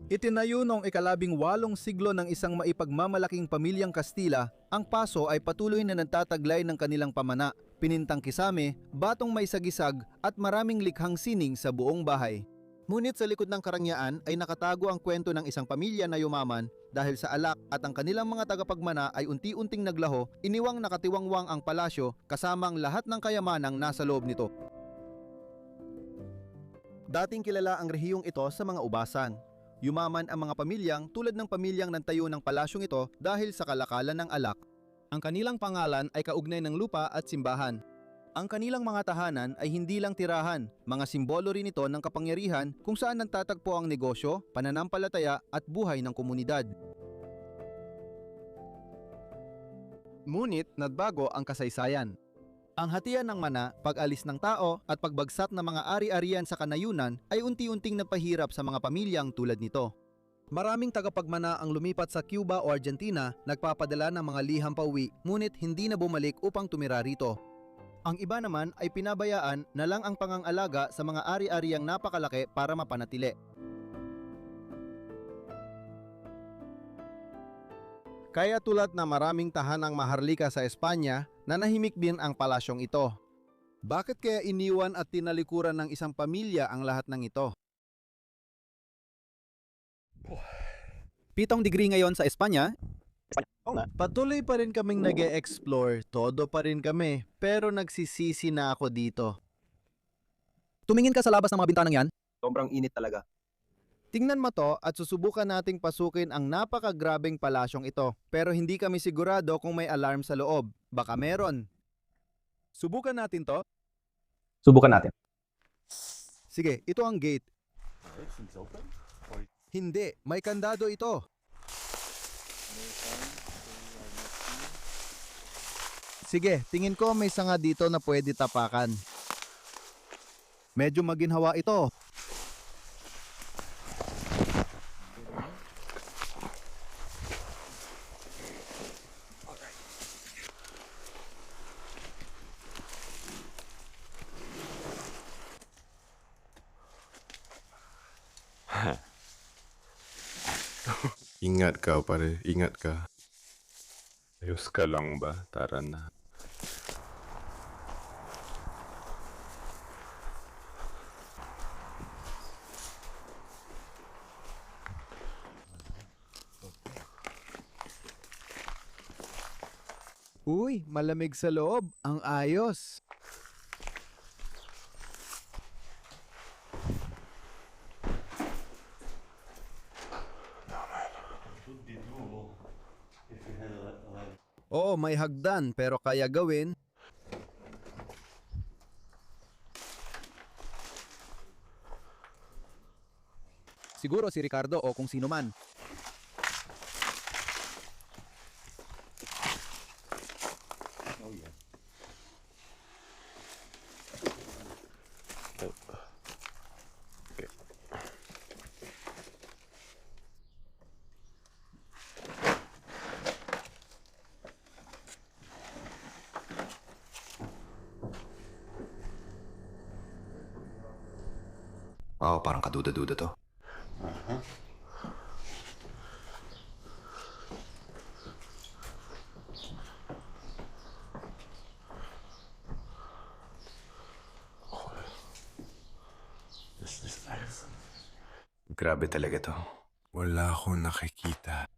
Itinayo noong ika-18 siglo ng isang maipagmamalaking pamilyang Kastila, ang Paso ay patuloy na nagtataglay ng kanilang pamana, pinintang kisame, batong may sagisag at maraming likhang sining sa buong bahay. Ngunit sa likod ng karangyaan ay nakatago ang kwento ng isang pamilya na yumaman dahil sa alak at ang kanilang mga tagapagmana ay unti-unting naglaho, iniwang nakatiwangwang ang palasyo kasamang lahat ng kayamanang nasa loob nito. Dating kilala ang rehiyong ito sa mga ubasan. Yumaman ang mga pamilyang tulad ng pamilyang nagtayo ng palasyong ito dahil sa kalakalan ng alak. Ang kanilang pangalan ay kaugnay ng lupa at simbahan. Ang kanilang mga tahanan ay hindi lang tirahan, mga simbolo rin ito ng kapangyarihan kung saan nagtatagpo ang negosyo, pananampalataya at buhay ng komunidad. Ngunit nagbago ang kasaysayan. Ang hatian ng mana, pag-alis ng tao at pagbagsak ng mga ari-arian sa kanayunan ay unti-unting nagpahirap sa mga pamilyang tulad nito. Maraming tagapagmana ang lumipat sa Cuba o Argentina, nagpapadala ng mga liham pauwi, ngunit hindi na bumalik upang tumira rito. Ang iba naman ay pinabayaan na lang ang pangangalaga sa mga ari-ariang napakalaki para mapanatili. Kaya tulad na maraming tahanang maharlika sa Espanya, nanahimik din ang palasyong ito. Bakit kaya iniwan at tinalikuran ng isang pamilya ang lahat ng ito? 7 degree ngayon sa Espanya. Patuloy pa rin kaming nag-e-explore, todo pa rin kami, pero nagsisisi na ako dito. Tumingin ka sa labas ng mga bintanang yan? Sobrang init talaga. Tingnan mo to at susubukan nating pasukin ang napakagrabeng palasyong ito. Pero hindi kami sigurado kung may alarm sa loob. Baka meron. Subukan natin to? Subukan natin. Sige, ito ang gate. Hindi, may kandado ito. Sige, tingin ko may sanga dito na pwede tapakan. Medyo maginhawa ito. Ingat ka pare, ingat ka. Ayos ka lang ba? Tara na. Uy, malamig sa loob. Ang ayos. Oo, may hagdan pero kaya gawin. Siguro si Ricardo o kung sino man. Wow, parang kaduda-duda to. Grabe talaga to. Wala akong nakikita.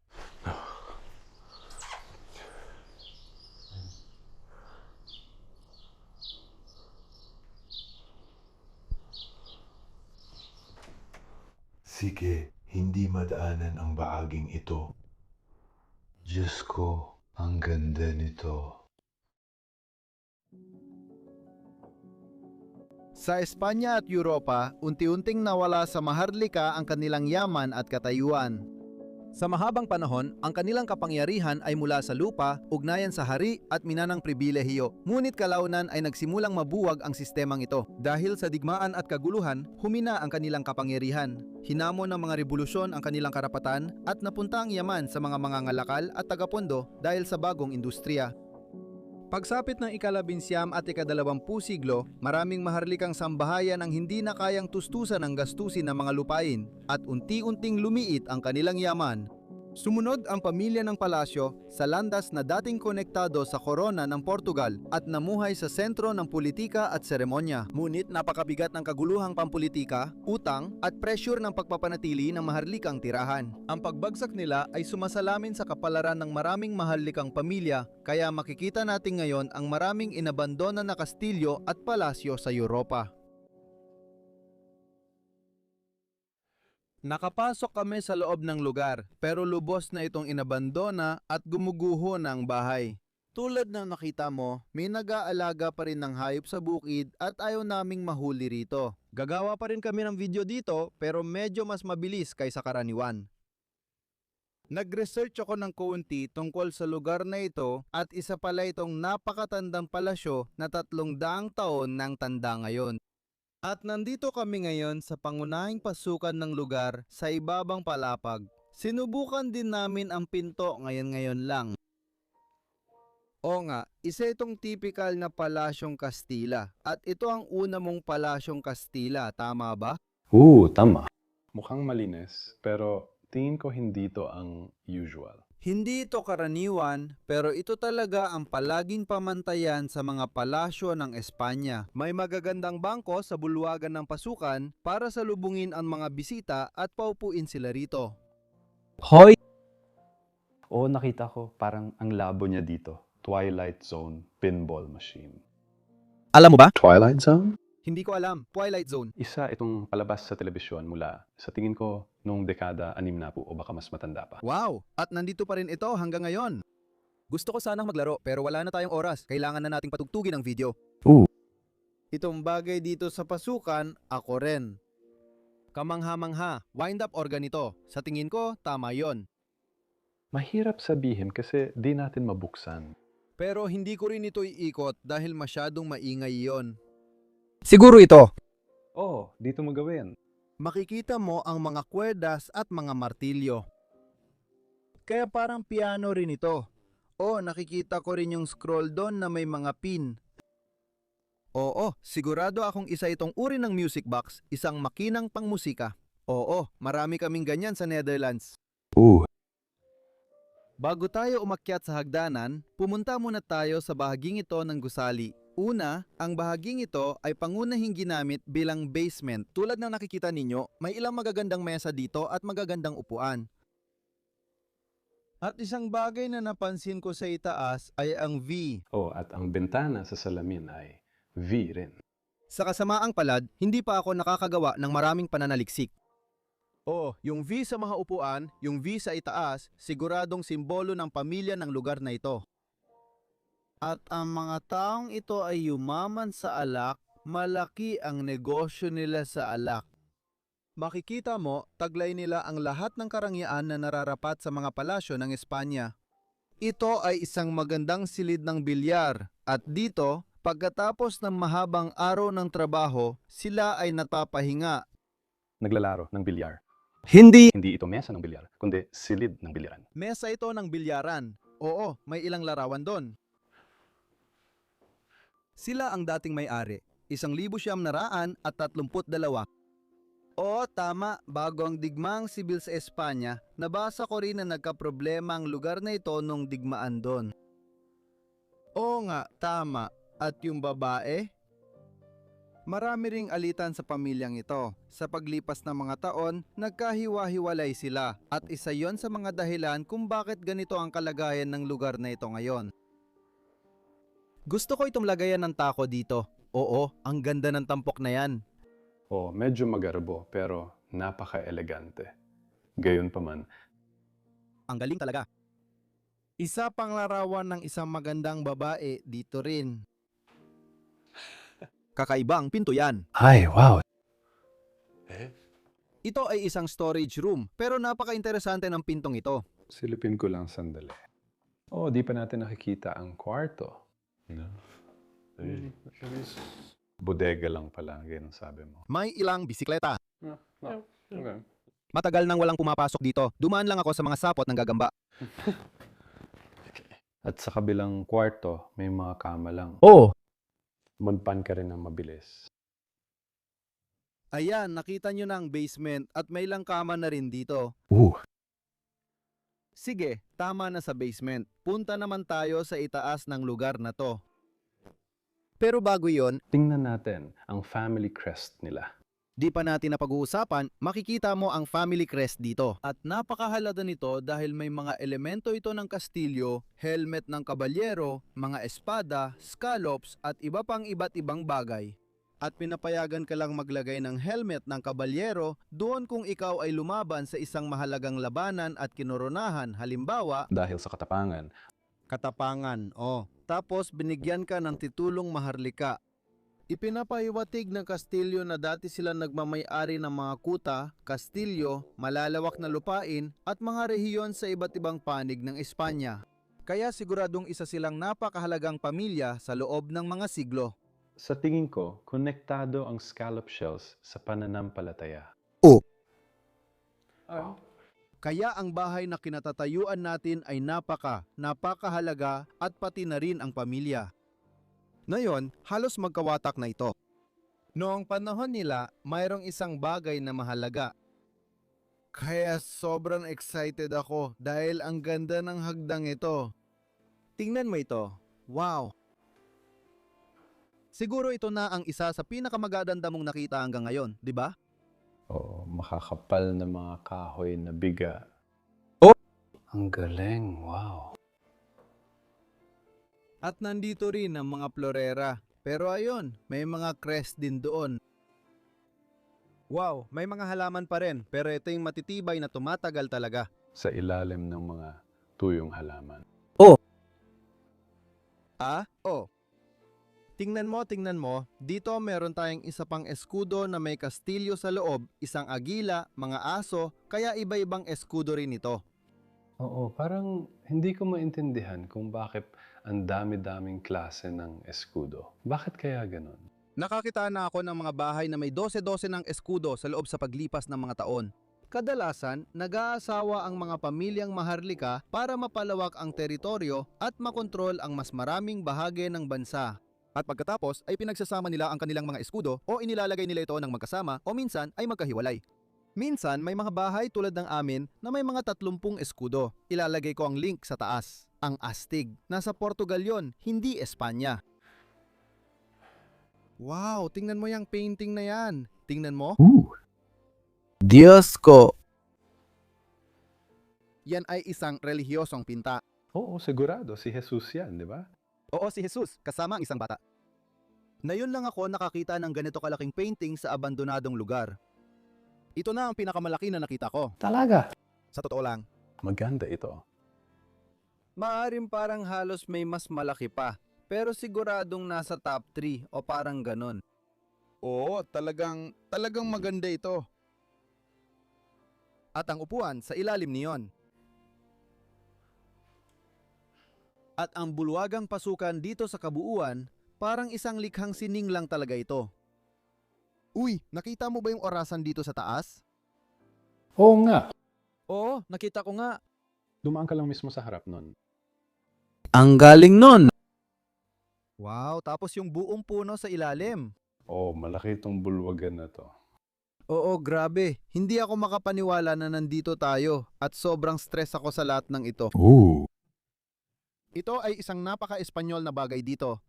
Sige, hindi madaanan ang bahaging ito. Diyos ko, ang ganda nito. Sa Espanya at Europa, unti-unting nawala sa maharlika ang kanilang yaman at katayuan. Sa mahabang panahon, ang kanilang kapangyarihan ay mula sa lupa, ugnayan sa hari at minanang pribilehiyo. Ngunit kalaunan ay nagsimulang mabuwag ang sistemang ito. Dahil sa digmaan at kaguluhan, humina ang kanilang kapangyarihan. Hinamon ng mga revolusyon ang kanilang karapatan at napunta ang yaman sa mga mangangalakal at tagapondo dahil sa bagong industriya. Pagsapit ng ika-19 at ika-20 siglo, maraming maharlikang sambahayan ang hindi na kayang tustusan ang gastusin ng mga lupain at unti-unting lumiit ang kanilang yaman. Sumunod ang pamilya ng palasyo sa landas na dating konektado sa korona ng Portugal at namuhay sa sentro ng politika at seremonya. Ngunit napakabigat ng kaguluhang pampolitika, utang at presyur ng pagpapanatili ng maharlikang tirahan. Ang pagbagsak nila ay sumasalamin sa kapalaran ng maraming maharlikang pamilya, kaya makikita natin ngayon ang maraming inabandona na kastilyo at palasyo sa Europa. Nakapasok kami sa loob ng lugar, pero lubos na itong inabandona at gumuguho na ang bahay. Tulad ng nakita mo, may nag-aalaga pa rin ng hayop sa bukid at ayaw naming mahuli rito. Gagawa pa rin kami ng video dito, pero medyo mas mabilis kaysa karaniwan. Nag-research ako ng kaunti tungkol sa lugar na ito at isa pala itong napakatandang palasyo na 300 taon ng tanda ngayon. At nandito kami ngayon sa pangunahing pasukan ng lugar sa ibabang palapag. Sinubukan din namin ang pinto ngayon lang. O nga, isa itong typical na palasyong Kastila. At ito ang una mong palasyong Kastila, tama ba? Tama. Mukhang malinis, pero tingin ko hindi to ang usual. Hindi ito karaniwan, pero ito talaga ang palaging pamantayan sa mga palasyo ng Espanya. May magagandang bangko sa bulwagan ng pasukan para salubungin ang mga bisita at paupuin sila rito. Hoy! Oo, nakita ko. Parang ang labo niya dito. Twilight Zone pinball machine. Alam mo ba? Twilight Zone? Hindi ko alam. Twilight Zone. Isa itong palabas sa telebisyon mula, sa tingin ko, noong dekada 60 o baka mas matanda pa. Wow! At nandito pa rin ito hanggang ngayon. Gusto ko sanang maglaro pero wala na tayong oras. Kailangan na nating patugtugin ang video. Itong bagay dito sa pasukan, ako rin. Kamangha-mangha, wind-up organ ito. Sa tingin ko, tama yon. Mahirap sabihin kasi di natin mabuksan. Pero hindi ko rin ito iikot dahil masyadong maingay yon. Siguro ito. Oo, dito mo gawin. Makikita mo ang mga kwerdas at mga martilyo. Kaya parang piano rin ito. O, nakikita ko rin yung scroll doon na may mga pin. Oo, sigurado akong isa itong uri ng music box, isang makinang pangmusika. Oo, marami kaming ganyan sa Netherlands. Bago tayo umakyat sa hagdanan, pumunta muna tayo sa bahaging ito ng gusali. Una, ang bahaging ito ay pangunahing ginamit bilang basement. Tulad ng nakikita ninyo, may ilang magagandang mesa dito at magagandang upuan. At isang bagay na napansin ko sa itaas ay ang V. At ang bintana sa salamin ay V rin. Sa kasamaang palad, hindi pa ako nakakagawa ng maraming pananaliksik. Yung V sa mga upuan, yung V sa itaas, siguradong simbolo ng pamilya ng lugar na ito. At ang mga taong ito ay yumaman sa alak, malaki ang negosyo nila sa alak. Makikita mo, taglay nila ang lahat ng karangyaan na nararapat sa mga palasyo ng Espanya. Ito ay isang magandang silid ng bilyar at dito, pagkatapos ng mahabang araw ng trabaho, sila ay napapahinga. Naglalaro ng bilyar. Hindi Hindi ito mesa ng bilyar, kundi silid ng bilyaran. mesa ito ng bilyaran. Oo, may ilang larawan doon. Sila ang dating may-ari, 1,932. Oo, tama, bago ang digmaang sibil sa Espanya, nabasa ko rin na nagkaproblema ang lugar na ito nung digmaan doon. Oo nga, tama. At yung babae? Marami ring alitan sa pamilyang ito. Sa paglipas ng mga taon, nagkahiwa-hiwalay sila at isa yon sa mga dahilan kung bakit ganito ang kalagayan ng lugar na ito ngayon. Gusto ko itong lagayan ng tako dito. Oo, ang ganda ng tampok na yan. Medyo magarbo pero napaka-elegante. Gayunpaman, Ang galing talaga. Isa pang larawan ng isang magandang babae dito rin. Kakaibang pinto yan. ay, wow! Ito ay isang storage room pero napaka-interesante ng pintong ito. Silipin ko lang sandali. Di pa natin nakikita ang kwarto. No? Bodega lang pala, ganyan sabi mo. May ilang bisikleta. Okay. Matagal nang walang pumapasok dito. Dumaan lang ako sa mga sapot ng gagamba. At sa kabilang kwarto, may mga kama lang. Oh! Magpan ka rin ng mabilis. Ayan, nakita nyo na ang basement at may langkama na rin dito. Sige, tama na sa basement. Punta naman tayo sa itaas ng lugar na to. Pero bago yon, Tingnan natin ang family crest nila. di pa natin napag-uusapan, makikita mo ang family crest dito. At napakahalaga nito dahil may mga elemento ito ng kastilyo, helmet ng kabalyero, mga espada, scallops at iba pang iba't ibang bagay. At pinapayagan ka lang maglagay ng helmet ng kabalyero doon kung ikaw ay lumaban sa isang mahalagang labanan at kinoronahan, halimbawa, Dahil sa katapangan, katapangan, Tapos binigyan ka ng titulong maharlika. Ipinapahiwatig ng kastilyo na dati sila nagmamay-ari ng mga kuta, kastilyo, malalawak na lupain at mga rehiyon sa iba't ibang panig ng Espanya. Kaya siguradong isa silang napakahalagang pamilya sa loob ng mga siglo. sa tingin ko, konektado ang scallop shells sa pananampalataya. Kaya ang bahay na kinatatayuan natin ay napakahalaga at pati na rin ang pamilya. Ngayon, halos magkawatak na ito. Noong panahon nila, mayroong isang bagay na mahalaga. Kaya sobrang excited ako dahil ang ganda ng hagdang ito. Tingnan mo ito. Wow! Siguro ito na ang isa sa pinakamagaganda mong nakita hanggang ngayon, di ba? Oo, makakapal na mga kahoy na biga. Ang galing, wow. At nandito rin ang mga florera. Pero ayun, may mga crest din doon. Wow, may mga halaman pa rin, pero ito yung matitibay na tumatagal talaga. Sa ilalim ng mga tuyong halaman. Tingnan mo, dito meron tayong isa pang eskudo na may kastilyo sa loob, isang agila, mga aso, kaya iba-ibang eskudo rin ito. Oo, parang hindi ko maintindihan kung bakit ang dami-daming klase ng eskudo. Bakit kaya ganun? Nakakita na ako ng mga bahay na may 12-12 ng eskudo sa loob sa paglipas ng mga taon. Kadalasan, nag-aasawa ang mga pamilyang maharlika para mapalawak ang teritoryo at makontrol ang mas maraming bahagi ng bansa. At pagkatapos ay pinagsasama nila ang kanilang mga eskudo o inilalagay nila ito ng magkasama o minsan ay magkahiwalay. Minsan may mga bahay tulad ng amin na may mga 30 eskudo. Ilalagay ko ang link sa taas. Ang astig. Nasa Portugal yon, hindi Espanya. Wow, tingnan mo yung painting na yan. Tingnan mo. Diyos ko! Yan ay isang relihiyosong pinta. Oo, sigurado. Si Jesus yan, di ba? Oo, si Jesus, kasama ang isang bata. Ngayon lang ako nakakita ng ganito kalaking painting sa abandonadong lugar. Ito na ang pinakamalaki na nakita ko. Talaga? Sa totoo lang. Maganda ito. Maaring parang halos may mas malaki pa, pero siguradong nasa top 3 o parang ganon. Oo, talagang maganda ito. At ang upuan sa ilalim niyon. At ang bulwagang pasukan dito sa kabuuan, parang isang likhang sining lang talaga ito. Uy, nakita mo ba yung orasan dito sa taas? Oo nga. Oo, nakita ko nga. Dumaan ka lang mismo sa harap nun. Ang galing nun! Wow, tapos yung buong puno sa ilalim. Oo, malaki itong bulwagan na to. Oo, grabe. Hindi ako makapaniwala na nandito tayo at sobrang stress ako sa lahat ng ito. Ito ay isang napaka-Espanyol na bagay dito.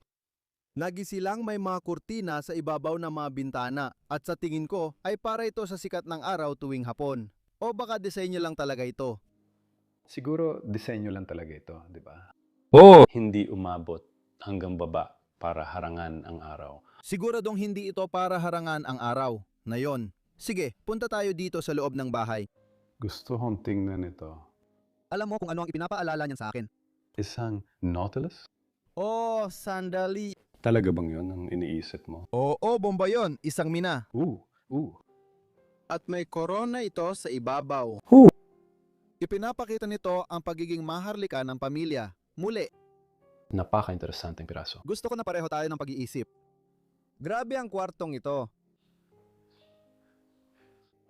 Lagi silang may mga kurtina sa ibabaw ng mga bintana at sa tingin ko ay para ito sa sikat ng araw tuwing hapon. O baka disenyo lang talaga ito. Siguro, disenyo lang talaga ito, di ba? Oh! Hindi umabot hanggang baba para harangan ang araw. Siguradong hindi ito para harangan ang araw. Na yon. Sige, punta tayo dito sa loob ng bahay. Gusto kong tingnan ito. Alam mo kung ano ang ipinapaalala niyan sa akin? Isang Nautilus? Oh, sandali. Talaga bang yun ang iniisip mo? Oo, bomba yon. Isang mina. Ooh. At may korona ito sa ibabaw. Ipinapakita nito ang pagiging maharlika ng pamilya. Muli, Napaka-interesanteng piraso. gusto ko na pareho tayo ng pag-iisip. Grabe ang kwartong ito.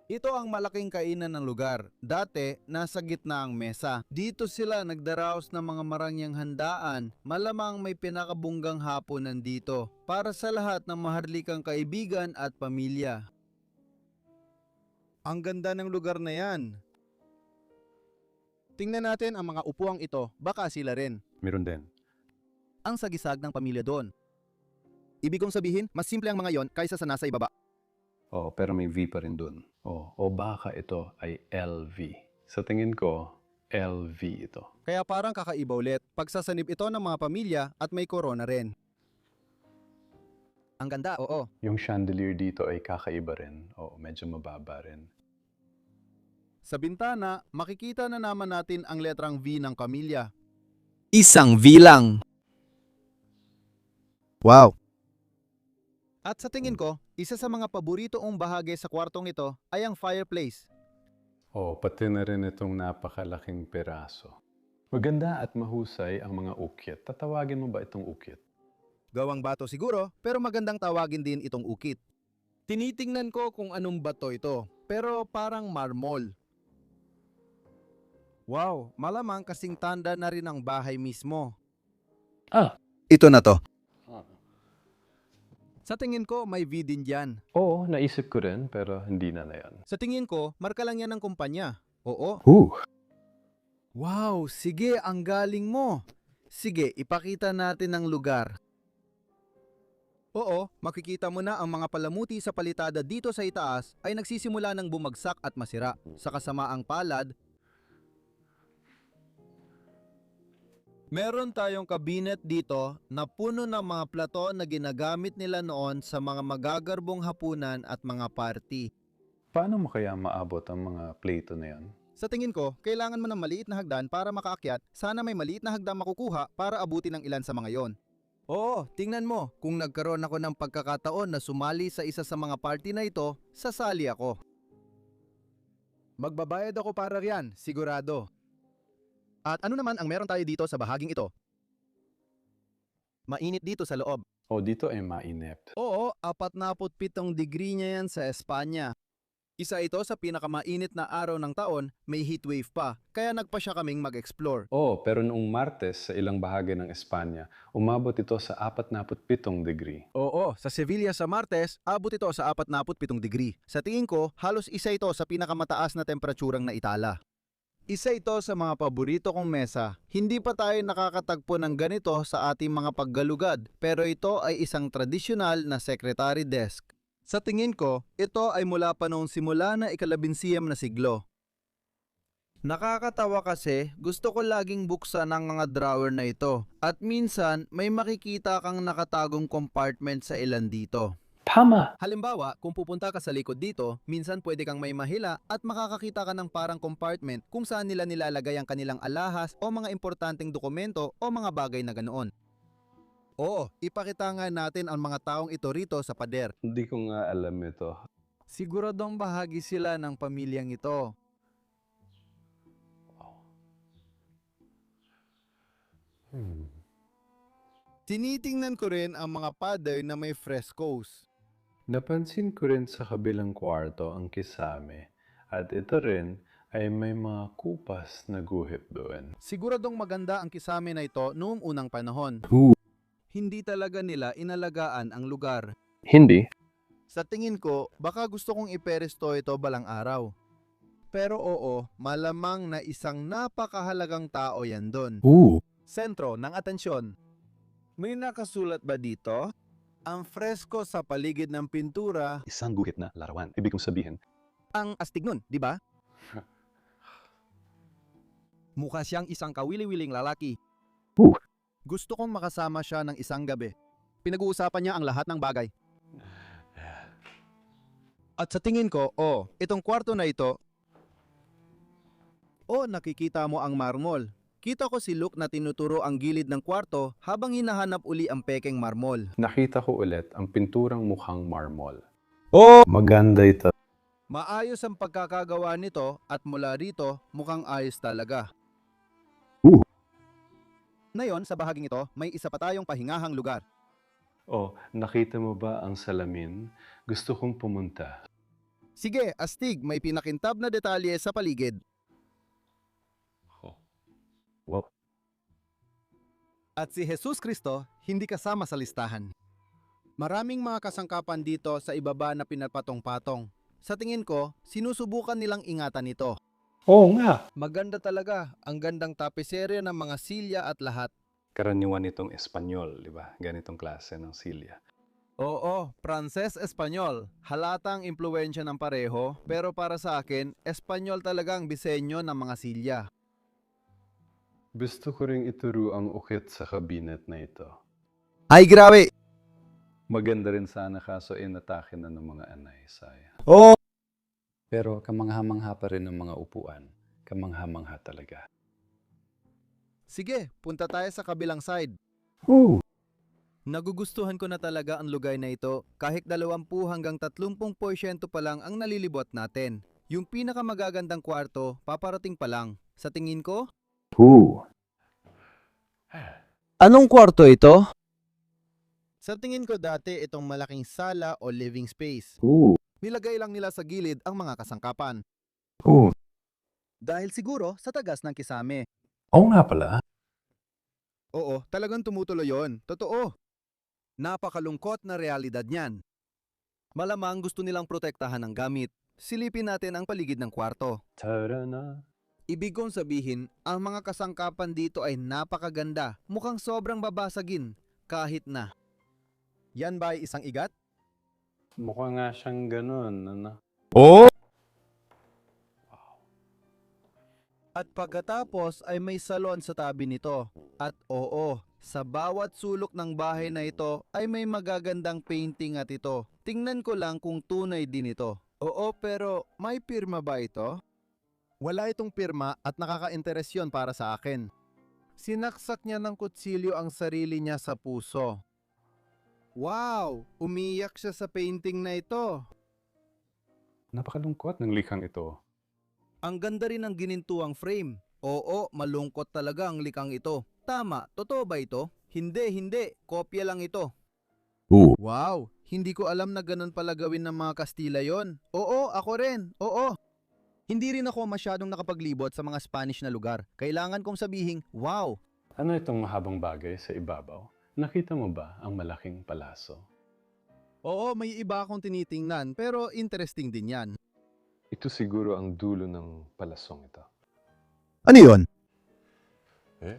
Ito ang malaking kainan ng lugar. Dati, nasa gitna ang mesa. Dito sila nagdaraos ng mga marangyang handaan. Malamang may pinakabunggang hapunan dito para sa lahat ng maharlikang kaibigan at pamilya. Ang ganda ng lugar na yan. Tingnan natin ang mga upuang ito. Baka sila rin. Meron din. Ang sagisag ng pamilya doon. Ibig kong sabihin, mas simple ang mga yon kaysa sa nasa ibaba. Oh, pero may V pa rin dun. Oh, o baka ito ay LV. Sa tingin ko, LV ito. Kaya parang kakaiba ulit. Pagsasanib ito ng mga pamilya at may corona rin. Ang ganda, oo. Yung chandelier dito ay kakaiba rin. Oh, medyo mababa rin. Sa bintana, makikita na naman natin ang letrang V ng pamilya. Isang V lang. Wow. At sa tingin ko, isa sa mga paboritoong bahagi sa kwartong ito ay ang fireplace. Oh, pati na rin itong napakalaking peraso. Maganda at mahusay ang mga ukit. Tatawagin mo ba itong ukit? Gawang bato siguro, pero magandang tawagin din itong ukit. Tinitingnan ko kung anong bato ito, pero parang marmol. Wow, malamang kasing tanda na rin ang bahay mismo. Ito na to. Sa tingin ko, may V din dyan. Oo, naisip ko rin, pero hindi na yan. Sa tingin ko, marka lang yan ng kumpanya. Oo. Wow, sige, ang galing mo. Sige, ipakita natin ang lugar. Oo, makikita mo na ang mga palamuti sa palitada dito sa itaas ay nagsisimula ng bumagsak at masira. Sa kasamaang palad, meron tayong kabinet dito na puno ng mga plato na ginagamit nila noon sa mga magagarbong hapunan at mga party. Paano mo kaya maabot ang mga plato na yan? Sa tingin ko, kailangan mo ng maliit na hagdan para makaakyat. Sana may maliit na hagdan makukuha para abutin ng ilan sa mga yon. Oo, tingnan mo. Kung nagkaroon ako ng pagkakataon na sumali sa isa sa mga party na ito, sasali ako. Magbabayad ako para riyan, sigurado. At ano naman ang meron tayo dito sa bahaging ito? Mainit dito sa loob. Oh, dito ay mainit. Oo, 47 degree niya yan sa Espanya. Isa ito sa pinakamainit na araw ng taon, may heatwave pa, kaya nagpa siya kaming mag-explore. Oh, pero noong Martes sa ilang bahagi ng Espanya, umabot ito sa 47 degree. Oo, sa Sevilla sa Martes, abot ito sa 47 degree. Sa tingin ko, halos isa ito sa pinakamataas na temperaturang naitala. Isa ito sa mga paborito kong mesa. Hindi pa tayo nakakatagpo ng ganito sa ating mga paggalugad, pero ito ay isang tradisyonal na secretary desk. Sa tingin ko, ito ay mula pa noong simula na ika-11 na siglo. Nakakatawa kasi gusto ko laging buksan ang mga drawer na ito at minsan may makikita kang nakatagong compartment sa ilan dito. Tama! Halimbawa, kung pupunta ka sa likod dito, minsan pwede kang may mahila at makakakita ka ng parang compartment kung saan nila nilalagay ang kanilang alahas o mga importanteng dokumento o mga bagay na ganoon. Oo, ipakita nga natin ang mga taong ito rito sa pader. Hindi ko nga alam ito. Siguradong bahagi sila ng pamilyang ito. Tinitingnan ko rin ang mga pader na may frescoes. Napansin ko rin sa kabilang kwarto ang kisame at ito rin ay may mga kupas na guhit doon. Siguradong maganda ang kisame na ito noong unang panahon. Hindi talaga nila inalagaan ang lugar. Hindi. Sa tingin ko, baka gusto kong iperesto ito balang araw. Pero oo, malamang na isang napakahalagang tao yan doon. Sentro ng atensyon. May nakasulat ba dito? Ang fresko sa paligid ng pintura. Isang guhit na larawan. Ibig kong sabihin, Ang astig nun, di ba? Mukha siyang isang kawili-wiling lalaki. Gusto kong makasama siya ng isang gabi. Pinag-uusapan niya ang lahat ng bagay. At sa tingin ko, itong kwarto na ito, nakikita mo ang marmol. Kita ko si Luke na tinuturo ang gilid ng kwarto habang hinahanap uli ang pekeng marmol. nakita ko ulit ang pinturang mukhang marmol. Oh! Maganda ito. Maayos ang pagkakagawa nito at mula rito mukhang ayos talaga. Ngayon sa bahaging ito, may isa pa tayong pahingahang lugar. Oh, nakita mo ba ang salamin? Gusto kong pumunta. Sige, astig, may pinakintab na detalye sa paligid. Oh. Wow. At si Jesus Kristo hindi kasama sa listahan. Maraming mga kasangkapan dito sa ibaba na pinapatong-patong. Sa tingin ko, sinusubukan nilang ingatan ito. Oo nga. Maganda talaga, ang gandang tapiserya ng mga silya at lahat. Karaniwan itong Espanyol, di ba? Ganitong klase ng silya. Oo, Pranses-Espanyol. Halatang impluwensya ng pareho, pero para sa akin, Espanyol talaga ang disenyo ng mga silya. Gusto ko ring ituro ang ukit sa kabinet na ito. Ay grabe! Maganda rin sana kaso inatake na ng mga anay, sayang. Oo! Pero kamangha-mangha pa rin ng mga upuan. Kamangha-mangha talaga. Sige, punta tayo sa kabilang side. Ooh. Nagugustuhan ko na talaga ang lugar na ito kahit 20 hanggang 30% pa lang ang nalilibot natin. Yung pinakamagagandang kwarto, paparating pa lang. Sa tingin ko, Ooh. anong kwarto ito? Sa tingin ko dati itong malaking sala o living space. Ooh. Nilagay lang nila sa gilid ang mga kasangkapan. Ooh. Dahil siguro sa tagas ng kisame. Oo nga pala. Oo, talagang tumutuloy yon. Totoo. Napakalungkot na realidad niyan. Malamang gusto nilang protektahan ang gamit. Silipin natin ang paligid ng kwarto. Tara-na. Ibig kong sabihin, ang mga kasangkapan dito ay napakaganda. Mukhang sobrang babasagin. Kahit na. Yan ba ay isang igat? Mukha nga siyang ganun. Ano? At pagkatapos ay may salon sa tabi nito. At oo, sa bawat sulok ng bahay na ito ay may magagandang painting at ito. Tingnan ko lang kung tunay din ito. Oo, pero may pirma ba ito? Wala itong pirma at nakaka-interes yun para sa akin. Sinaksak niya ng kutsilyo ang sarili niya sa puso. Wow! Umiyak siya sa painting na ito. Napakalungkot ng likhang ito. Ang ganda rin ng ginintuang frame. Oo, malungkot talaga ang likang ito. Tama, totoo ba ito? Hindi. Kopya lang ito. Wow, hindi ko alam na ganun pala gawin ng mga Kastila yon. Oo, ako rin. Oo. Hindi rin ako masyadong nakapaglibot sa mga Spanish na lugar. Kailangan kong sabihing, wow. Ano itong mahabang bagay sa ibabaw? Nakita mo ba ang malaking palaso? Oo, may iba akong tinitingnan pero interesting din yan. Ito siguro ang dulo ng palasong ito. Ano yon? Eh?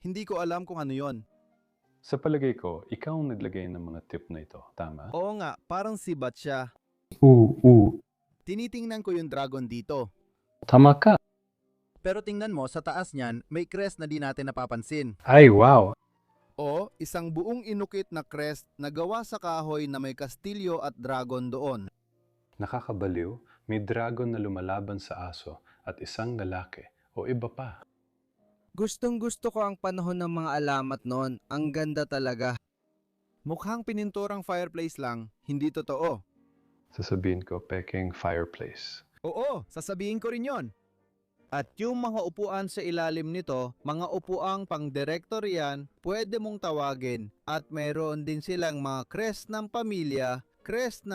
Hindi ko alam kung ano yon. Sa palagay ko, ikaw ang naglagay ng mga tip na ito. Tama? Oo nga, parang sibat siya. Oo. Tinitingnan ko yung dragon dito. Tama ka. Pero tingnan mo, sa taas niyan, may crest na di natin napapansin. Ay, wow. O, isang buong inukit na crest na gawa sa kahoy na may kastilyo at dragon doon. Nakakabaliw, may dragon na lumalaban sa aso at isang lalaki o iba pa. Gustong-gusto ko ang panahon ng mga alamat noon. Ang ganda talaga. Mukhang pininturang fireplace lang, hindi totoo. Sasabihin ko, peking fireplace. Oo, sasabihin ko rin yon. At yung mga upuan sa ilalim nito, mga upuang pang-director yan, pwede mong tawagin. At mayroon din silang mga crest ng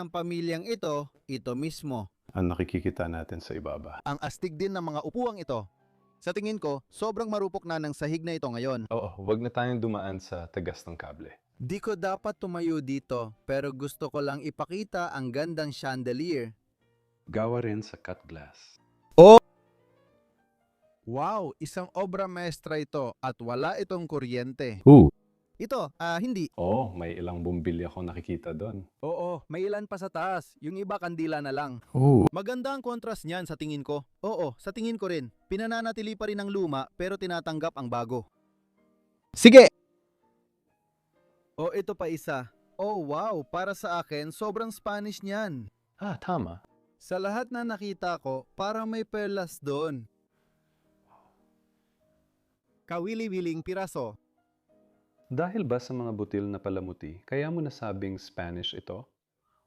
pamilyang ito mismo. Ang nakikita natin sa ibaba. Ang astig din ng mga upuang ito. Sa tingin ko, sobrang marupok na ng sahig na ito ngayon. Oo, wag na tayong dumaan sa tagas ng kable. Di ko dapat tumayo dito, pero gusto ko lang ipakita ang gandang chandelier. Gawa rin sa cut glass. Wow, isang obra maestra ito at wala itong kuryente. Ito, hindi. Oo, may ilang bumbilya akong nakikita doon. Oo, may ilan pa sa taas. Yung iba kandila na lang. Maganda ang contrast niyan sa tingin ko. Oo, sa tingin ko rin. Pinananatili pa rin ang luma pero tinatanggap ang bago. Sige! Oh, ito pa isa. Oh, wow, para sa akin, sobrang Spanish niyan. Ah, tama. Sa lahat na nakita ko, parang may perlas doon. Kawili-wiling piraso. Dahil ba sa mga butil na palamuti, kaya mo nasabing Spanish ito?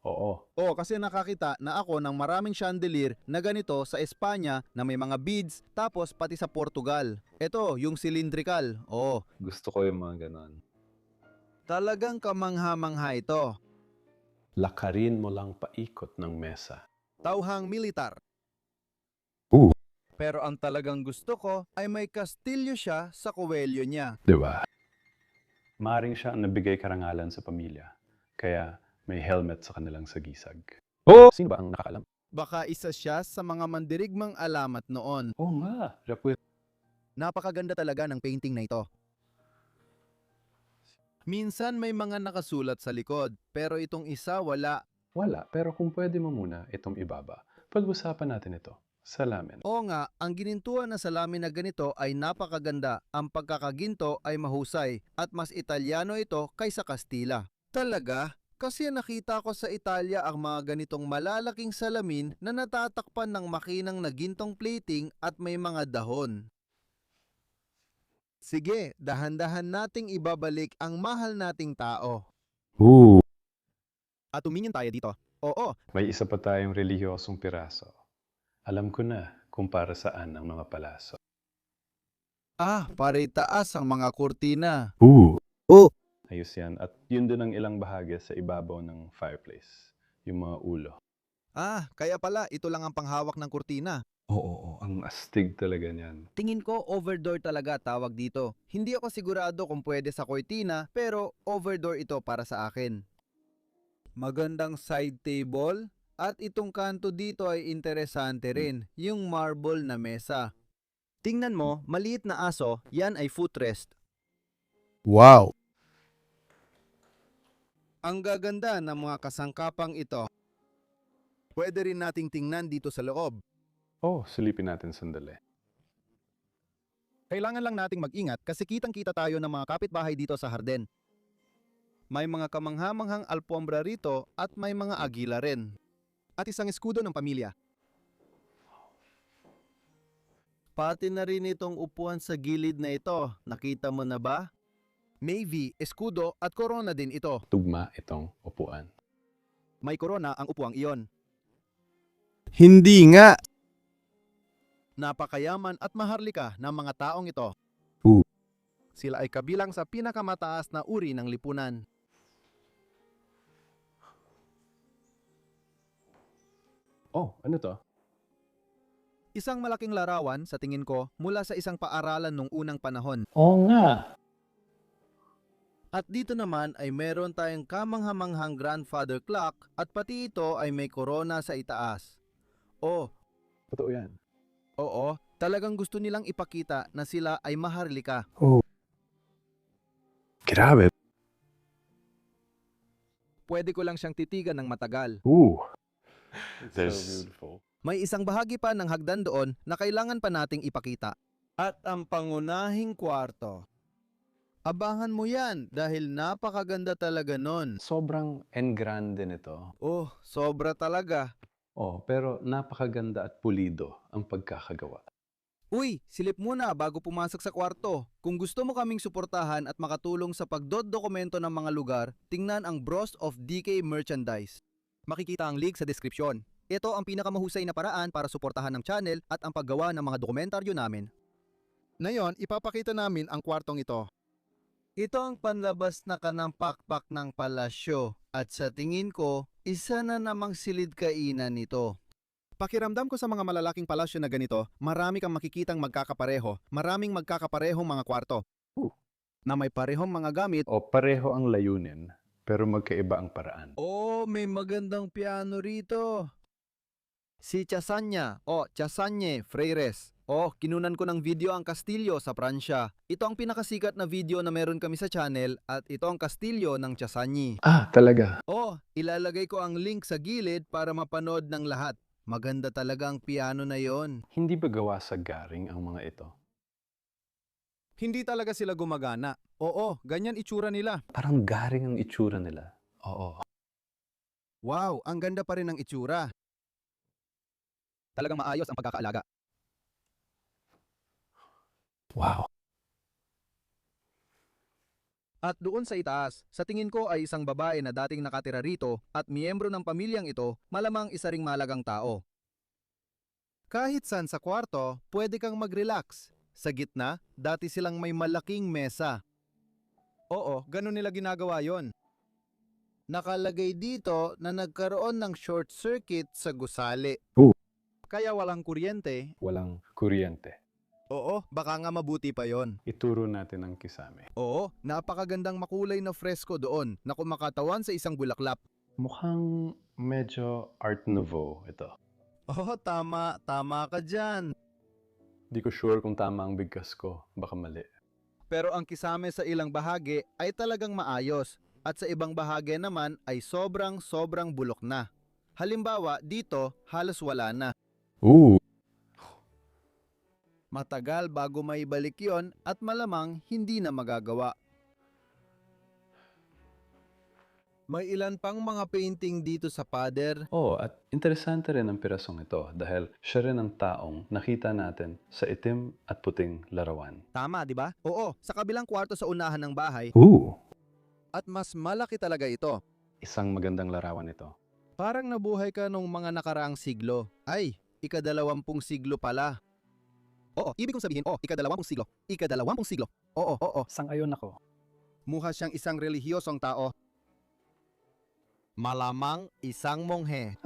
Oo. Oo, kasi nakakita na ako ng maraming chandelier na ganito sa Espanya na may mga beads, tapos pati sa Portugal. Ito, yung cylindrical. Oo, Gusto ko yung mga ganon. talagang kamangha-mangha ito. Lakarin mo lang paikot ng mesa. Tauhang militar. Pero ang talagang gusto ko ay may kastilyo siya sa kuwelyo niya. Di ba? Maring siya ang nabigay karangalan sa pamilya. Kaya may helmet sa kanilang sagisag. Oh! Sino ba ang nakakalam? Baka isa siya sa mga mandirigmang alamat noon. Oo nga, Rapwet. Napakaganda talaga ng painting na ito. Minsan may mga nakasulat sa likod, pero itong isa wala. Wala, pero kung pwede mo muna itong ibaba, pag-usapan natin ito. Salamin. Oo nga, ang ginintuan na salamin na ganito ay napakaganda. Ang pagkakaginto ay mahusay at mas Italyano ito kaysa Kastila. Talaga? Kasi nakita ko sa Italia ang mga ganitong malalaking salamin na natatakpan ng makinang na gintong plating at may mga dahon. Sige, dahan-dahan nating ibabalik ang mahal nating tao. At tumingin tayo dito. Oo, May isa pa tayong relihiyosong piraso. Alam ko na kung para saan ang mga palaso. para itaas ang mga kurtina. Ayos yan. At yun din ang ilang bahagi sa ibabaw ng fireplace. Yung mga ulo. Kaya pala ito lang ang panghawak ng kurtina. Oo, ang astig talaga niyan. Tingin ko overdoor talaga tawag dito. Hindi ako sigurado kung pwede sa kurtina, pero overdoor ito para sa akin. Magandang side table at itong kanto dito ay interesante rin, yung marble na mesa. Tingnan mo, maliit na aso, yan ay footrest. Wow! Ang gaganda ng mga kasangkapang ito. Pwede rin nating tingnan dito sa loob. Silipin natin sandali. Kailangan lang nating mag-ingat kasi kitang-kita tayo ng mga kapitbahay dito sa Harden. May mga kamangha-manghang alpombra rito at may mga agila rin. At isang eskudo ng pamilya. Pati na rin itong upuan sa gilid na ito. Nakita mo na ba? Navy, eskudo at korona din ito. Tugma itong upuan. May korona ang upuang iyon. Hindi nga. Napakayaman at maharlika ng mga taong ito. Sila ay kabilang sa pinakamataas na uri ng lipunan. Ano to? Isang malaking larawan sa tingin ko mula sa isang paaralan nung unang panahon. Oo nga. At dito naman ay meron tayong kamanghamanghang grandfather clock at pati ito ay may korona sa itaas. Totoo yan. Oo, talagang gusto nilang ipakita na sila ay maharlika. Grabe. Pwede ko lang siyang titigan ng matagal. It's There's- so beautiful. May isang bahagi pa ng hagdan doon na kailangan pa nating ipakita. At ang pangunahing kwarto. Abangan mo yan dahil napakaganda talaga nun. Sobrang engrande nito. Sobra talaga. Pero napakaganda at pulido ang pagkakagawa. Uy, silip muna bago pumasok sa kwarto. Kung gusto mo kaming suportahan at makatulong sa pagdodokumento ng mga lugar, tingnan ang Bros of DK merchandise. Makikita ang link sa description. Ito ang pinakamahusay na paraan para suportahan ng channel at ang paggawa ng mga dokumentaryo namin. Ngayon, ipapakita namin ang kwartong ito. Ito ang panlabas na kanampakpak ng palasyo at sa tingin ko, isa na namang silid kainan nito. Pakiramdam ko sa mga malalaking palasyo na ganito, marami kang makikitang magkakapareho, maraming magkakaparehong mga kwarto. Na may parehong mga gamit. Pareho ang layunin, pero magkaiba ang paraan. May magandang piano rito. Si Chasanya, Chasanye Freires. Kinunan ko ng video ang kastilyo sa Pransya. Ito ang pinakasikat na video na meron kami sa channel at ito ang kastilyo ng Chasanyi. Talaga? Ilalagay ko ang link sa gilid para mapanood ng lahat. Maganda talaga ang piano na yon. Hindi ba gawa sa garing ang mga ito? Hindi talaga sila gumagana. Ganyan itsura nila. Parang garing ang itsura nila. Wow, ang ganda pa rin ng itsura. Talagang maayos ang pagkakaalaga. Wow. At doon sa itaas, sa tingin ko ay isang babae na dating nakatira rito at miyembro ng pamilyang ito, malamang isa ring malagang tao. Kahit saan sa kwarto, pwede kang mag-relax. Sa gitna, dati silang may malaking mesa. Ganun nila ginagawa yon. Nakalagay dito na nagkaroon ng short circuit sa gusali. Kaya walang kuryente. Walang kuryente. Oo, baka nga mabuti pa yon. Ituro natin ang kisame. Oo, napakagandang makulay na fresko doon na kumakatawan sa isang bulaklak. Mukhang medyo Art Nouveau ito. Oo, tama ka dyan. Di ko sure kung tama ang bigkas ko. Baka mali. Pero ang kisame sa ilang bahagi ay talagang maayos at sa ibang bahagi naman ay sobrang bulok na. Halimbawa, dito halos wala na. Matagal bago maibalik yon at malamang hindi na magagawa. May ilan pang mga painting dito sa pader. At interesante rin ang pirasong ito dahil siya rin ang taong nakita natin sa itim at puting larawan. Tama, di ba? Oo, sa kabilang kwarto sa unahan ng bahay. At mas malaki talaga ito. Isang magandang larawan ito. Parang nabuhay ka nung mga nakaraang siglo. Ay, ika-20 siglo pala. Oo, ibig kong sabihin, ika-20 siglo. Ika-20 siglo. Oo. Sang-ayon ako. Mukha siyang isang relihiyosong tao. Malamang isang monghe.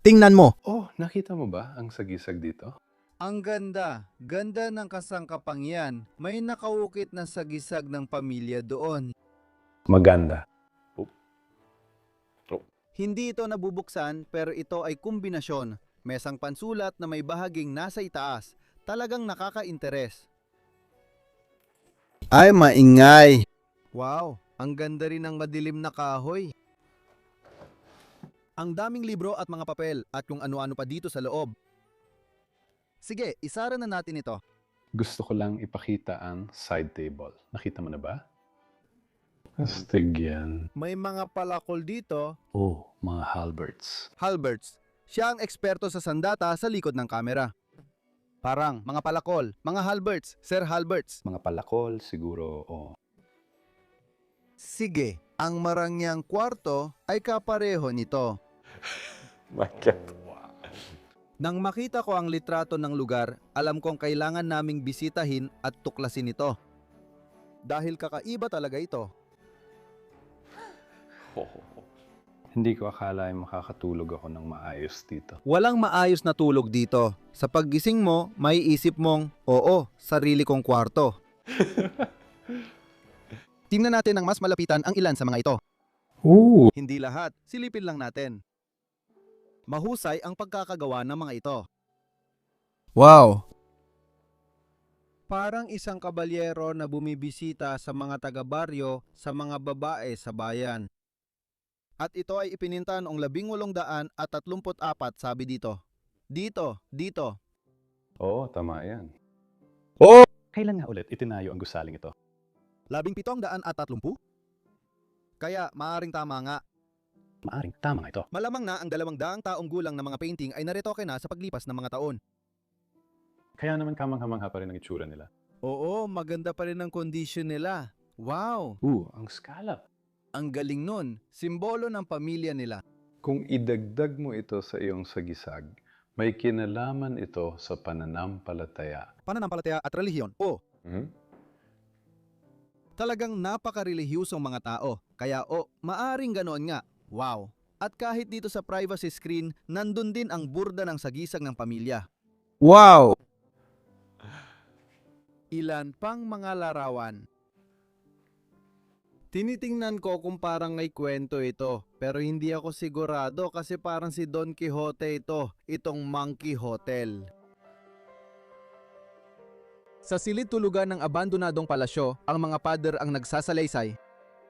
Tingnan mo. Nakita mo ba ang sagisag dito? Ang ganda. Ganda ng kasangkapang yan. May nakaukit na sagisag ng pamilya doon. Maganda. Hindi ito nabubuksan pero ito ay kombinasyon. Mesang pansulat na may bahaging nasa itaas. Talagang nakaka-interes. Ay, maingay. Wow, ang ganda rin ng madilim na kahoy. Ang daming libro at mga papel at kung ano-ano pa dito sa loob. Sige, isara na natin ito. Gusto ko lang ipakita ang side table. Nakita mo na ba? Astig yan. May mga palakol dito. Mga halberts. Halberts. Siya ang eksperto sa sandata sa likod ng kamera. Parang mga palakol, mga halberts, Sir Halberts. Mga palakol siguro, Sige, ang marangyang kwarto ay kapareho nito. My God. Nang makita ko ang litrato ng lugar, alam kong kailangan naming bisitahin at tuklasin ito. Dahil kakaiba talaga ito. Hindi ko akala ay makakatulog ako ng maayos dito. Walang maayos na tulog dito. Sa paggising mo, may isip mong, oo, sarili kong kwarto. Tingnan natin ang mas malapitan ang ilan sa mga ito. Hindi lahat, silipin lang natin. Mahusay ang pagkakagawa ng mga ito. Wow. Parang isang kabalyero na bumibisita sa mga taga-baryo sa mga babae sa bayan. At ito ay ipininta noong 1834, sabi dito. Dito. Oo, tama yan. Kailan nga ulit itinayo ang gusaling ito? 1730? Kaya maaring tama nga. Maaring tama nga ito. Malamang na ang 200 taong gulang na mga painting ay naretoke na sa paglipas ng mga taon. Kaya naman kamang-kamangha pa rin ang itsura nila. Oo, maganda pa rin ang kondisyon nila. Wow, Ang scallop. ang galing nun. Simbolo ng pamilya nila. Kung idagdag mo ito sa iyong sagisag, may kinalaman ito sa pananampalataya. Pananampalataya at relihiyon. Talagang napaka-relihiyosong mga tao. Kaya maaring ganoon nga. Wow. At kahit dito sa privacy screen, nandun din ang burda ng sagisag ng pamilya. Wow. Ilan pang mga larawan. Tinitingnan ko kung parang may kwento ito, pero hindi ako sigurado kasi parang si Don Quixote itong Monkey Hotel. Sa silid tulugan ng abandonadong palasyo, ang mga pader ang nagsasalaysay.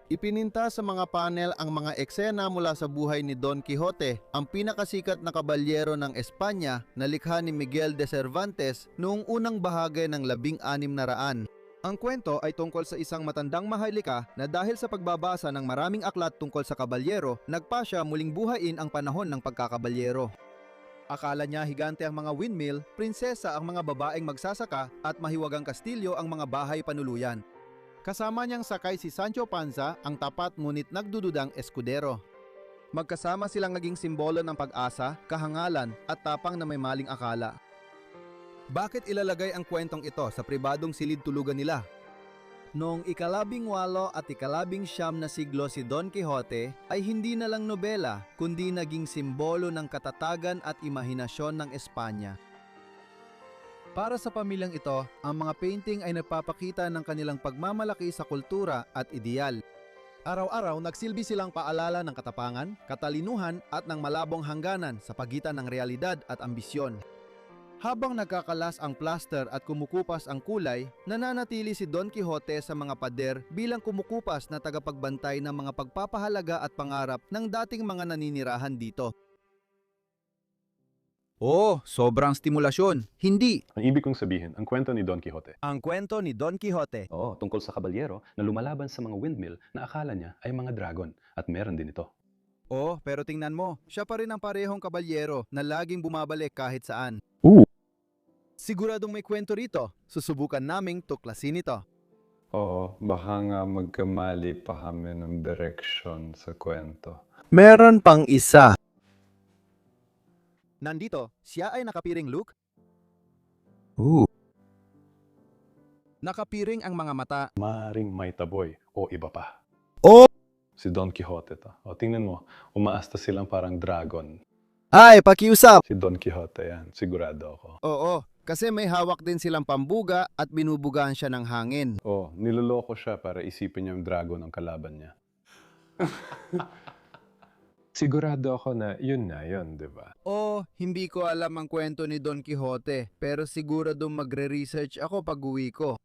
Ipininta sa mga panel ang mga eksena mula sa buhay ni Don Quixote, ang pinakasikat na kabalyero ng Espanya na likha ni Miguel de Cervantes noong unang bahagi ng 1600. Ang kwento ay tungkol sa isang matandang maharlika na dahil sa pagbabasa ng maraming aklat tungkol sa kabalyero, nagpasya muling buhayin ang panahon ng pagkakabalyero. Akala niya higante ang mga windmill, prinsesa ang mga babaeng magsasaka at mahiwagang kastilyo ang mga bahay panuluyan. Kasama niyang sakay si Sancho Panza, ang tapat ngunit nagdududang eskudero. Magkasama silang naging simbolo ng pag-asa, kahangalan at tapang na may maling akala. Bakit ilalagay ang kwentong ito sa pribadong silid tulugan nila? Noong ika-18 at ika-19 na siglo si Don Quixote ay hindi na lang nobela kundi naging simbolo ng katatagan at imahinasyon ng Espanya. Para sa pamilyang ito, ang mga painting ay nagpapakita ng kanilang pagmamalaki sa kultura at ideal. Araw-araw nagsilbi silang paalala ng katapangan, katalinuhan at ng malabong hangganan sa pagitan ng realidad at ambisyon. Habang nagkakalas ang plaster at kumukupas ang kulay, nananatili si Don Quixote sa mga pader bilang kumukupas na tagapagbantay ng mga pagpapahalaga at pangarap ng dating mga naninirahan dito. Oh, sobrang stimulasyon. Hindi. Ang ibig kong sabihin, ang kwento ni Don Quixote. Ang kwento ni Don Quixote. Oo, tungkol sa kabalyero na lumalaban sa mga windmill na akala niya ay mga dragon at meron din ito. Oh, pero tingnan mo, siya pa rin ang parehong kabalyero na laging bumabalik kahit saan. Siguradong may kwento rito. Susubukan naming tuklasin ito. Oo, baka nga magkamali pa kami ng direksyon sa kwento. Meron pang isa. Nandito, siya ay nakapiring look. Nakapiring ang mga mata. Maaring may taboy o iba pa. Oh! Si Don Quixote to. O, tingnan mo, umaasta silang parang dragon. Ay, pakiusap. Si Don Quixote yan, sigurado ako. Oo, kasi may hawak din silang pambuga at binubugaan siya ng hangin. Oh, niloloko siya para isipin niya yung dragon ang kalaban niya. Sigurado ako na yun na yun, di ba? Oh, hindi ko alam ang kwento ni Don Quixote, pero siguradong magre-research ako pag uwi ko.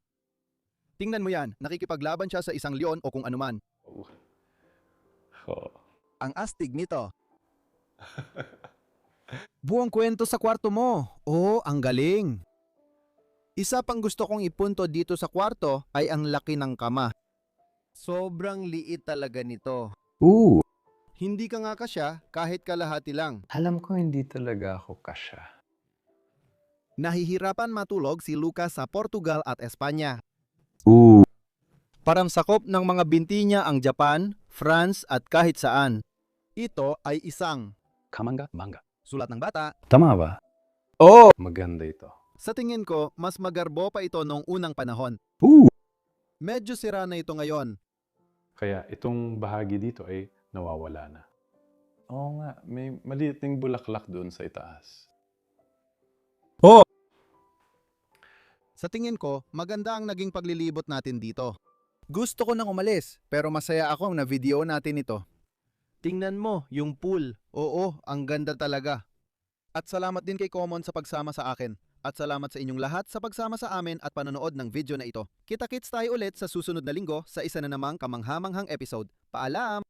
Tingnan mo yan, nakikipaglaban siya sa isang leon o kung anuman. Oh. Ang astig nito. Buong kwento sa kwarto mo. Oh, ang galing. Isa pang gusto kong ipunto dito sa kwarto ay ang laki ng kama. Sobrang liit talaga nito. Hindi ka nga kasya kahit kalahati lang. Alam ko hindi talaga ako kasya. Nahihirapan matulog si Lucas sa Portugal at Espanya. Ooh. Parang sakop ng mga binti niya ang Japan, France at kahit saan. Ito ay isang Kamanga, manga. sulat ng bata. Tama ba? Oh! Maganda ito. Sa tingin ko, mas magarbo pa ito noong unang panahon. Medyo sira na ito ngayon. Kaya itong bahagi dito ay nawawala na. Oo nga, may maliit ding bulaklak doon sa itaas. Sa tingin ko, maganda ang naging paglilibot natin dito. Gusto ko nang umalis, pero masaya akong na-video natin ito. Tingnan mo, yung pool. Oo, ang ganda talaga. At salamat din kay Common sa pagsama sa akin. At salamat sa inyong lahat sa pagsama sa amin at panonood ng video na ito. Kita-kits tayo ulit sa susunod na linggo sa isa na namang kamanghamanghang episode. Paalam!